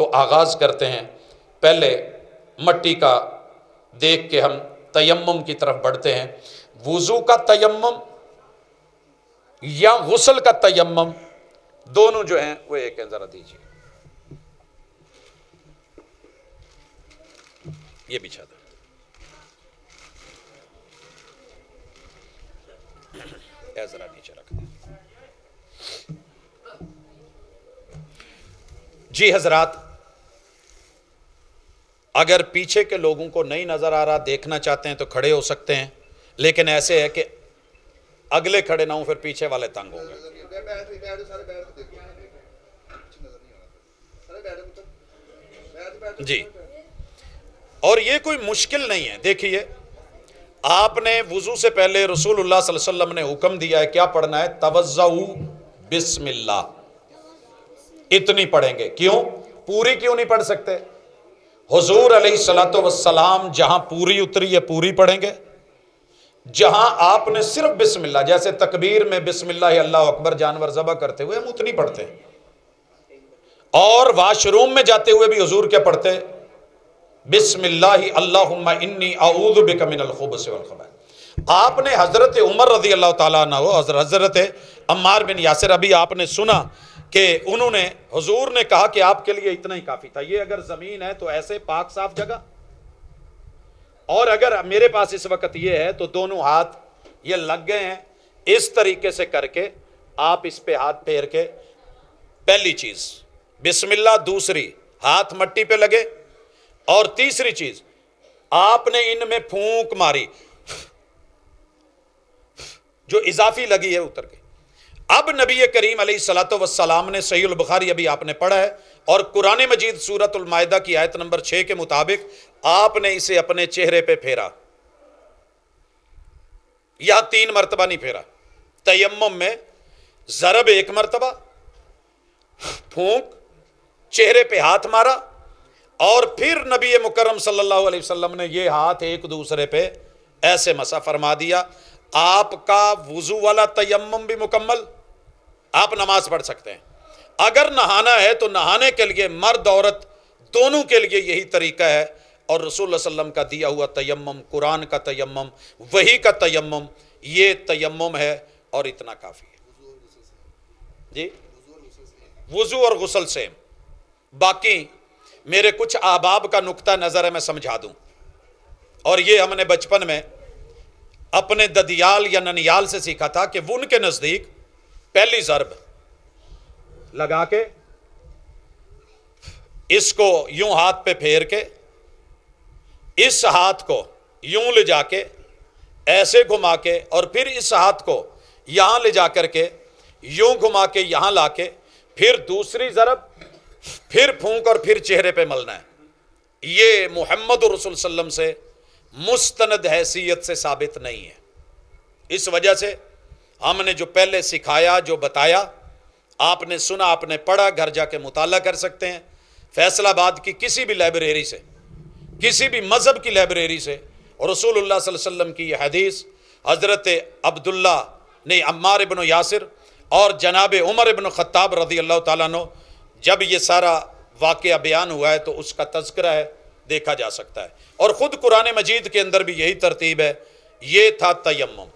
تو آغاز کرتے ہیں، پہلے مٹی کا دیکھ کے ہم تیمم کی طرف بڑھتے ہیں۔ وضو کا تیمم یا غسل کا تیمم دونوں جو ہیں وہ ایک ہیں، ذرا دیجیے یہ بچھا دو۔ ذرا نیچے رکھ دیں۔ جی حضرات، اگر پیچھے کے لوگوں کو نہیں نظر آ رہا، دیکھنا چاہتے ہیں تو کھڑے ہو سکتے ہیں، لیکن ایسے ہے کہ اگلے کھڑے نہ ہوں پھر پیچھے والے تنگ ہوں گے۔ جی، اور یہ کوئی مشکل نہیں ہے۔ دیکھیے، آپ نے وضو سے پہلے رسول اللہ صلی اللہ علیہ وسلم نے حکم دیا ہے، کیا پڑھنا ہے؟ توضؤ بسم اللہ، اتنی پڑھیں گے۔ کیوں؟ پوری کیوں نہیں پڑھ سکتے؟ حضور علیہ الصلوۃ والسلام جہاں پوری اتری ہے پوری پڑھیں گے، جہاں آپ نے صرف بسم اللہ، جیسے تکبیر میں بسم اللہ اللہ اکبر جانور ذبح کرتے ہوئے ہم اتنی پڑھتے ہیں، اور واش روم میں جاتے ہوئے بھی حضور کیا پڑھتے؟ بسم اللہ اللہم انی اعوذ بک من الخبث والخبائث۔ آپ نے حضرت عمر رضی اللہ تعالیٰ عنہ، حضرت عمار بن یاسر، ابھی آپ نے سنا کہ انہوں نے، حضور نے کہا کہ آپ کے لیے اتنا ہی کافی تھا، یہ اگر زمین ہے تو ایسے پاک صاف جگہ، اور اگر میرے پاس اس وقت یہ ہے تو دونوں ہاتھ یہ لگ گئے ہیں، اس طریقے سے کر کے آپ اس پہ ہاتھ پھیر کے، پہلی چیز بسم اللہ، دوسری ہاتھ مٹی پہ لگے، اور تیسری چیز آپ نے ان میں پھونک ماری، جو اضافی لگی ہے اتر کے۔ اب نبی کریم علیہ الصلوۃ والسلام نے، صحیح البخاری ابھی آپ نے پڑھا ہے، اور قرآن مجید سورۃ المائدہ کی آیت نمبر 6 کے مطابق آپ نے اسے اپنے چہرے پہ پھیرا، یا 3 مرتبہ نہیں پھیرا۔ تیمم میں ضرب 1 مرتبہ، پھونک، چہرے پہ ہاتھ مارا، اور پھر نبی مکرم صلی اللہ علیہ وسلم نے یہ ہاتھ ایک دوسرے پہ ایسے مسح فرما دیا۔ آپ کا وضو والا تیمم بھی مکمل، آپ نماز پڑھ سکتے ہیں۔ اگر نہانا ہے تو نہانے کے لیے مرد عورت دونوں کے لیے یہی طریقہ ہے، اور رسول اللہ صلی اللہ علیہ وسلم کا دیا ہوا تیمم، قرآن کا تیمم، وحی کا تیمم، یہ تیمم ہے، اور اتنا کافی ہے۔ جی، وضو اور غسل سیم۔ باقی میرے کچھ احباب کا نقطہ نظر ہے، میں سمجھا دوں، اور یہ ہم نے بچپن میں اپنے ددیال یا ننیال سے سیکھا تھا کہ وہ ان کے نزدیک پہلی ضرب لگا کے اس کو یوں ہاتھ پہ پھیر کے، اس ہاتھ کو یوں لے جا کے ایسے گھما کے، اور پھر اس ہاتھ کو یہاں لے جا کر کے یوں گھما کے یہاں لا کے، پھر دوسری ضرب، پھر پھونک، اور پھر چہرے پہ ملنا ہے۔ یہ محمد رسول صلی اللہ علیہ وسلم سے مستند حیثیت سے ثابت نہیں ہے۔ اس وجہ سے ہم نے جو پہلے سکھایا، جو بتایا، آپ نے سنا، آپ نے پڑھا، گھر جا کے مطالعہ کر سکتے ہیں۔ فیصل آباد کی کسی بھی لائبریری سے، کسی بھی مذہب کی لائبریری سے، اور رسول اللہ صلی اللہ علیہ وسلم کی یہ حدیث حضرت عبداللہ نے عمار ابن یاسر اور جناب عمر ابن خطاب رضی اللہ تعالیٰ عنہ، جب یہ سارا واقعہ بیان ہوا ہے تو اس کا تذکرہ ہے، دیکھا جا سکتا ہے، اور خود قرآن مجید کے اندر بھی یہی ترتیب ہے۔ یہ تھا تیمم۔